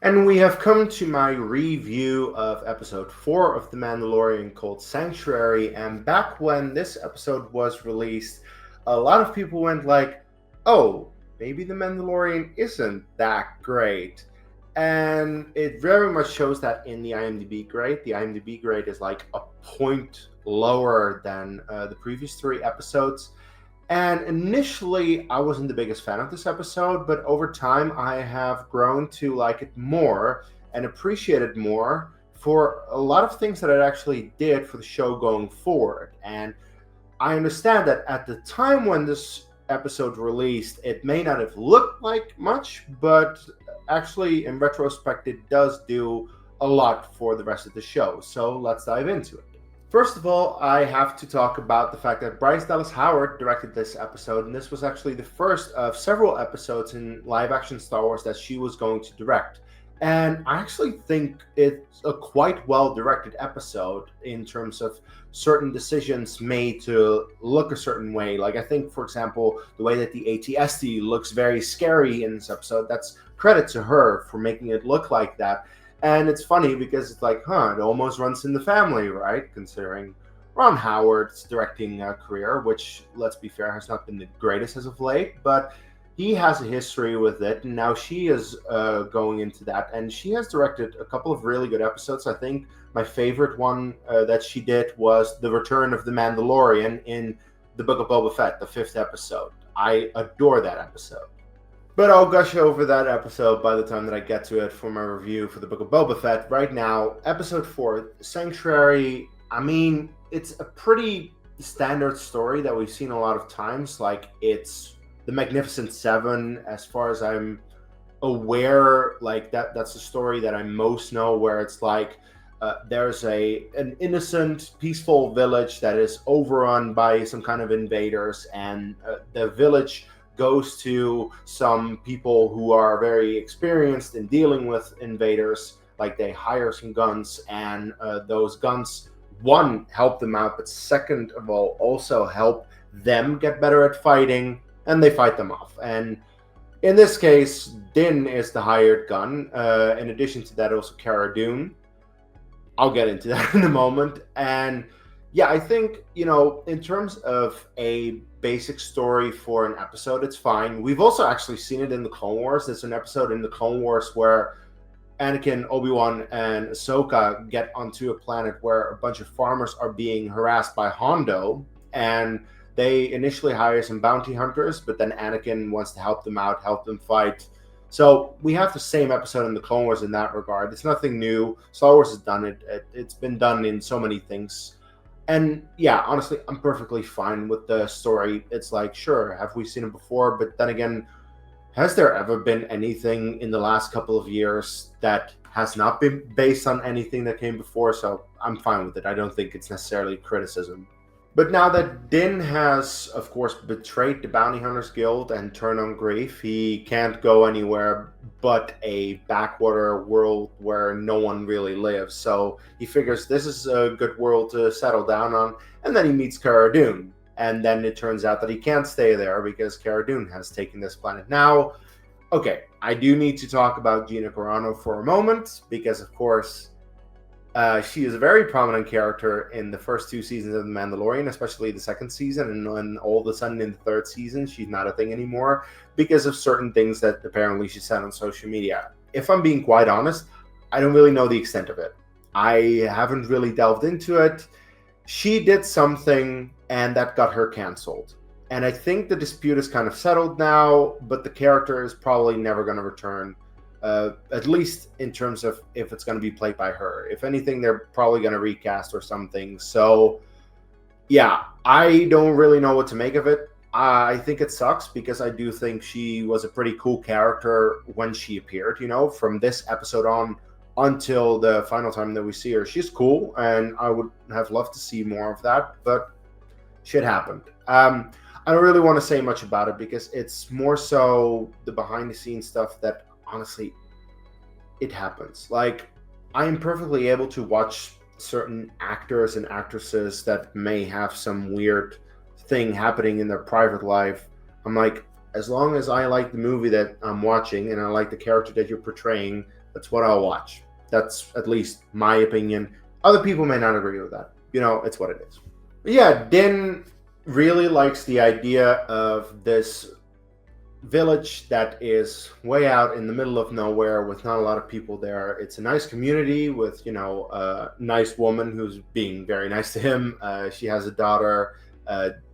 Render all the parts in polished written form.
And we have come to my review of episode 4 of The Mandalorian called Sanctuary. And back when this episode was released, a lot of people went like, oh, maybe The Mandalorian isn't that great. And it very much shows that in the IMDb grade. The IMDb grade is like a point lower than the previous 3 episodes. And initially, I wasn't the biggest fan of this episode, but over time, I have grown to like it more and appreciate it more for a lot of things that it actually did for the show going forward. And I understand that at the time when this episode released, it may not have looked like much, but actually, in retrospect, it does do a lot for the rest of the show. So let's dive into it. First of all, I have to talk about the fact that Bryce Dallas Howard directed this episode, and this was actually the first of several episodes in live action Star Wars that she was going to direct. And I actually think it's a quite well directed episode in terms of certain decisions made to look a certain way. Like, I think, for example, the way that the ATST looks very scary in this episode, that's credit to her for making it look like that. And it's funny because it's like, it almost runs in the family, right? Considering Ron Howard's directing career, which, let's be fair, has not been the greatest as of late, but he has a history with it, and now she is going into that. And she has directed a couple of really good episodes. I think my favorite one that she did was The Return of the Mandalorian in the Book of Boba Fett, the 5th episode. I adore that episode. But I'll gush over that episode by the time that I get to it for my review for the Book of Boba Fett. Right now, episode 4, Sanctuary, I mean, it's a pretty standard story that we've seen a lot of times. Like, it's the Magnificent Seven, as far as I'm aware. Like, that's the story that I most know, where it's like there's an innocent, peaceful village that is overrun by some kind of invaders, and the village goes to some people who are very experienced in dealing with invaders. Like, they hire some guns, and those guns, one, help them out, but second of all, also help them get better at fighting, and they fight them off. And in this case, Din is the hired gun. In addition to that, also Cara Dune. I'll get into that in a moment. And yeah, I think, in terms of a basic story for an episode, it's fine. We've also actually seen it in the Clone Wars. There's an episode in the Clone Wars where Anakin, Obi-Wan, and Ahsoka get onto a planet where a bunch of farmers are being harassed by Hondo, and they initially hire some bounty hunters, but then Anakin wants to help them out, help them fight. So we have the same episode in the Clone Wars in that regard. It's nothing new. Star Wars has done it. It's been done in so many things. And yeah, honestly, I'm perfectly fine with the story. It's like, sure, have we seen it before? But then again, has there ever been anything in the last couple of years that has not been based on anything that came before? So I'm fine with it. I don't think it's necessarily criticism. But now that Din has, of course, betrayed the Bounty Hunters Guild and turned on Grief, he can't go anywhere but a backwater world where no one really lives. So he figures this is a good world to settle down on, and then he meets Cara Dune. And then it turns out that he can't stay there because Cara Dune has taken this planet. Now, okay, I do need to talk about Gina Carano for a moment, because, of course, she is a very prominent character in the first 2 seasons of The Mandalorian, especially the second season, and then all of a sudden in the 3rd season, she's not a thing anymore because of certain things that apparently she said on social media. If I'm being quite honest, I don't really know the extent of it. I haven't really delved into it. She did something, and that got her canceled. And I think the dispute is kind of settled now, but the character is probably never going to return. At least in terms of if it's going to be played by her. If anything, they're probably going to recast or something. So, yeah, I don't really know what to make of it. I think it sucks because I do think she was a pretty cool character when she appeared, from this episode on until the final time that we see her. She's cool, and I would have loved to see more of that, but shit happened. I don't really want to say much about it because it's more so the behind-the-scenes stuff that honestly, it happens. Like, I am perfectly able to watch certain actors and actresses that may have some weird thing happening in their private life. I'm like, as long as I like the movie that I'm watching and I like the character that you're portraying, That's what I'll watch. That's at least my opinion. Other people may not agree with that. It's what it is. But yeah, Din really likes the idea of this village that is way out in the middle of nowhere with not a lot of people there. It's a nice community with, a nice woman who's being very nice to him. She has a daughter.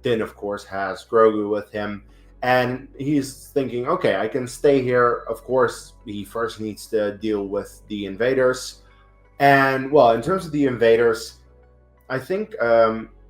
Din, of course, has Grogu with him. And he's thinking, okay, I can stay here. Of course, he first needs to deal with the invaders. And, well, in terms of the invaders, I think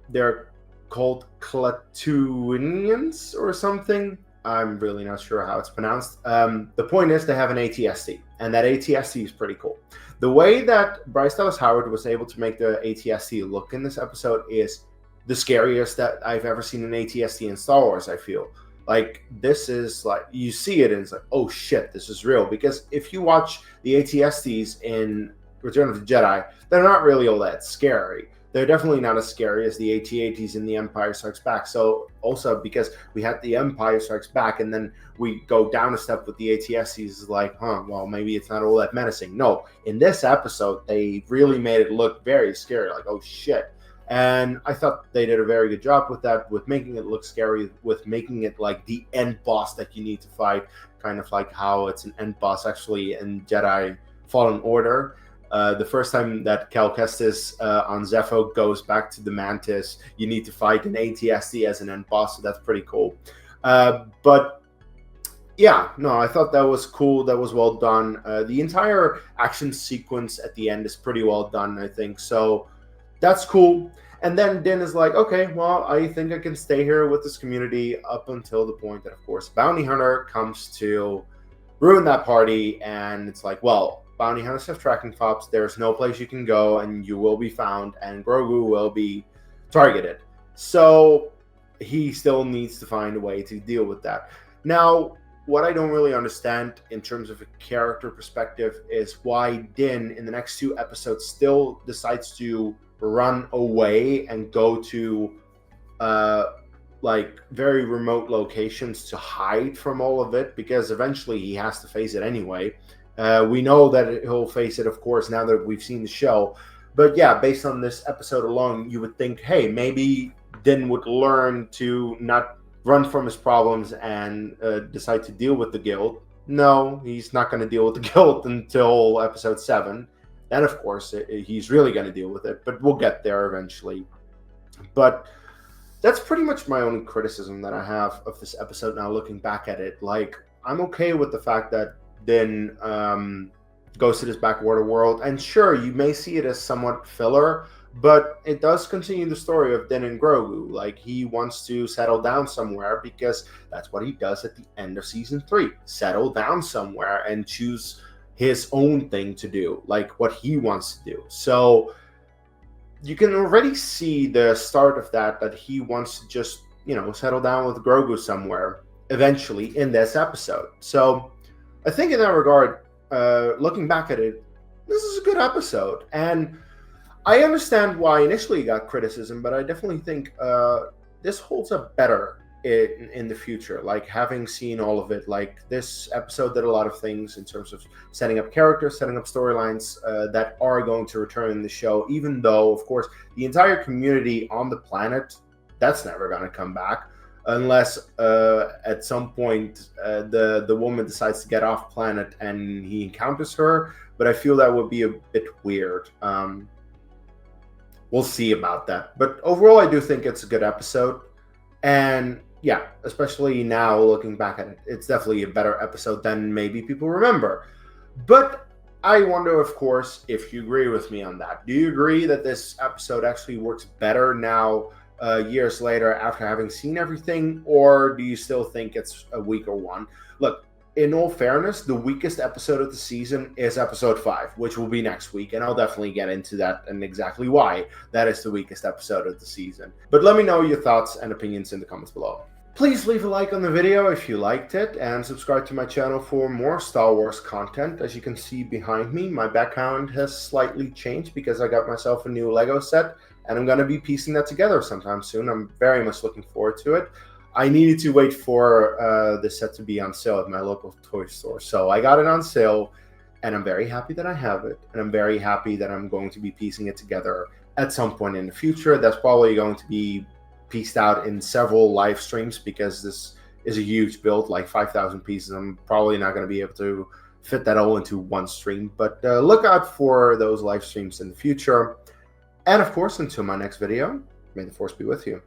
they're called Klatooinians or something. I'm really not sure how it's pronounced. The point is they have an AT-ST, and that AT-ST is pretty cool. The way that Bryce Dallas Howard was able to make the AT-ST look in this episode is the scariest that I've ever seen an AT-ST in Star Wars, I feel. Like, this is like, you see it and it's like, oh shit, this is real. Because if you watch the AT-STs in Return of the Jedi, they're not really all that scary. They're definitely not as scary as the AT-ATs in The Empire Strikes Back. So also because we had The Empire Strikes Back and then we go down a step with the AT-STs, like, well, maybe it's not all that menacing. No, in this episode, they really made it look very scary. Like, oh shit. And I thought they did a very good job with that, with making it look scary, with making it like the end boss that you need to fight, kind of like how it's an end boss actually in Jedi Fallen Order. The first time that Cal Kestis on Zepho goes back to the Mantis, you need to fight an AT-ST as an end boss, so that's pretty cool. But yeah, no, I thought that was cool. That was well done. The entire action sequence at the end is pretty well done, I think. So that's cool. And then Din is like, okay, well, I think I can stay here with this community up until the point that, of course, Bounty Hunter comes to ruin that party. And it's like, well, Bounty Hunters have tracking fops. There's no place you can go, and you will be found, and Grogu will be targeted. So he still needs to find a way to deal with that. Now, what I don't really understand in terms of a character perspective is why Din, in the next 2 episodes, still decides to run away and go to like very remote locations to hide from all of it, because eventually he has to face it anyway. We know that he'll face it, of course, now that we've seen the show. But yeah, based on this episode alone, you would think, hey, maybe Din would learn to not run from his problems and decide to deal with the guild. No, he's not going to deal with the guild until episode 7. Then, of course, he's really going to deal with it. But we'll get there eventually. But that's pretty much my only criticism that I have of this episode now, looking back at it. Like, I'm okay with the fact that Din goes to this backwater world. And sure, you may see it as somewhat filler, but it does continue the story of Din and Grogu. Like, he wants to settle down somewhere because that's what he does at the end of season 3. Settle down somewhere and choose his own thing to do, like what he wants to do. So you can already see the start of that he wants to just, settle down with Grogu somewhere eventually in this episode. So I think in that regard, looking back at it, this is a good episode. And I understand why initially it got criticism, but I definitely think this holds up better in the future. Like, having seen all of it, like, this episode did a lot of things in terms of setting up characters, setting up storylines that are going to return in the show, even though, of course, the entire community on the planet, that's never going to come back unless at some point the woman decides to get off planet and he encounters her. But I feel that would be a bit weird. We'll see about that. But overall, I do think it's a good episode. And yeah, especially now looking back at it, it's definitely a better episode than maybe people remember. But I wonder, of course, if you agree with me on that. Do you agree that this episode actually works better now, years later, after having seen everything? Or do you still think it's a weaker one? Look, in all fairness, the weakest episode of the season is episode 5, which will be next week, and I'll definitely get into that and exactly why that is the weakest episode of the season. But let me know your thoughts and opinions in the comments below. Please leave a like on the video if you liked it, and subscribe to my channel for more Star Wars content. As you can see behind me, my background has slightly changed because I got myself a new Lego set, and I'm going to be piecing that together sometime soon. I'm very much looking forward to it. I needed to wait for the set to be on sale at my local toy store. So I got it on sale. and I'm very happy that I have it, and I'm very happy that I'm going to be piecing it together at some point in the future. That's probably going to be pieced out in several live streams, because this is a huge build, like 5,000 pieces. I'm probably not going to be able to fit that all into one stream, but look out for those live streams in the future. And of course, until my next video, may the force be with you.